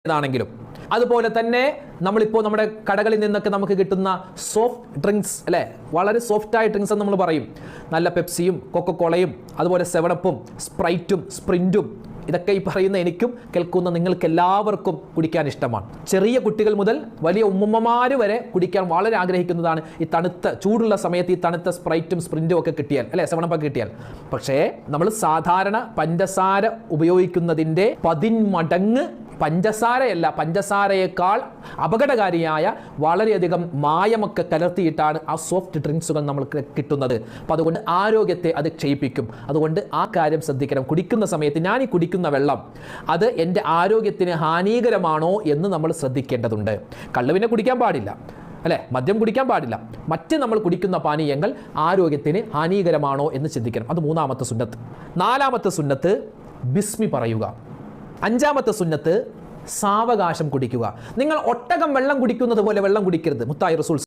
ാണെങ്കിലും അതുപോലെ തന്നെ നമ്മളിപ്പോൾ നമ്മുടെ കടകളിൽ നിന്നൊക്കെ നമുക്ക് കിട്ടുന്ന സോഫ്റ്റ് ഡ്രിങ്ക്സ് അല്ലേ, വളരെ സോഫ്റ്റായ ഡ്രിങ്ക്സ് എന്ന് നമ്മൾ പറയും. നല്ല പെപ്സിയും കൊക്കക്കോളയും അതുപോലെ സെവനപ്പും സ്പ്രൈറ്റും സ്പ്രിൻറ്റും ഇതൊക്കെ ഈ പറയുന്ന എനിക്കും കേൾക്കുന്ന നിങ്ങൾക്ക് എല്ലാവർക്കും കുടിക്കാൻ ഇഷ്ടമാണ്. ചെറിയ കുട്ടികൾ മുതൽ വലിയ ഉമ്മമാർ വരെ കുടിക്കാൻ വളരെ ആഗ്രഹിക്കുന്നതാണ് ഈ തണുത്ത ചൂടുള്ള സമയത്ത് ഈ തണുത്ത സ്പ്രൈറ്റും സ്പ്രിൻറ്റും ഒക്കെ കിട്ടിയാൽ അല്ലേ, സെവനപ്പൊക്കെ കിട്ടിയാൽ. പക്ഷേ നമ്മൾ സാധാരണ പഞ്ചസാര ഉപയോഗിക്കുന്നതിൻ്റെ 10 മടങ്ങ് പഞ്ചസാരയല്ല, പഞ്ചസാരയേക്കാൾ അപകടകാരിയായ വളരെയധികം മായമൊക്കെ കലർത്തിയിട്ടാണ് ആ സോഫ്റ്റ് ഡ്രിങ്ക്സുകൾ നമ്മൾക്ക് കിട്ടുന്നത്. അപ്പോൾ അതുകൊണ്ട് ആരോഗ്യത്തെ അത് ക്ഷയിപ്പിക്കും. അതുകൊണ്ട് ആ കാര്യം ശ്രദ്ധിക്കണം. കുടിക്കുന്ന സമയത്ത് ഞാൻ ഈ കുടിക്കുന്ന വെള്ളം അത് എൻ്റെ ആരോഗ്യത്തിന് ഹാനികരമാണോ എന്ന് നമ്മൾ ശ്രദ്ധിക്കേണ്ടതുണ്ട്. കള്ള് പിന്നെ കുടിക്കാൻ പാടില്ല അല്ലേ, മദ്യം കുടിക്കാൻ പാടില്ല. മറ്റ് നമ്മൾ കുടിക്കുന്ന പാനീയങ്ങൾ ആരോഗ്യത്തിന് ഹാനികരമാണോ എന്ന് ചിന്തിക്കണം. അത് 3-ാമത്തെ സുന്നത്ത്. 4-ാമത്തെ സുന്നത്ത് ബിസ്മി പറയുക. 5-ാമത്തെ സുന്നത്ത് സാവകാശം കുടിക്കുക. നിങ്ങൾ ഒട്ടകം വെള്ളം കുടിക്കുന്നത് പോലെ വെള്ളം കുടിക്കരുത്. മുത്തായി റസൂൽ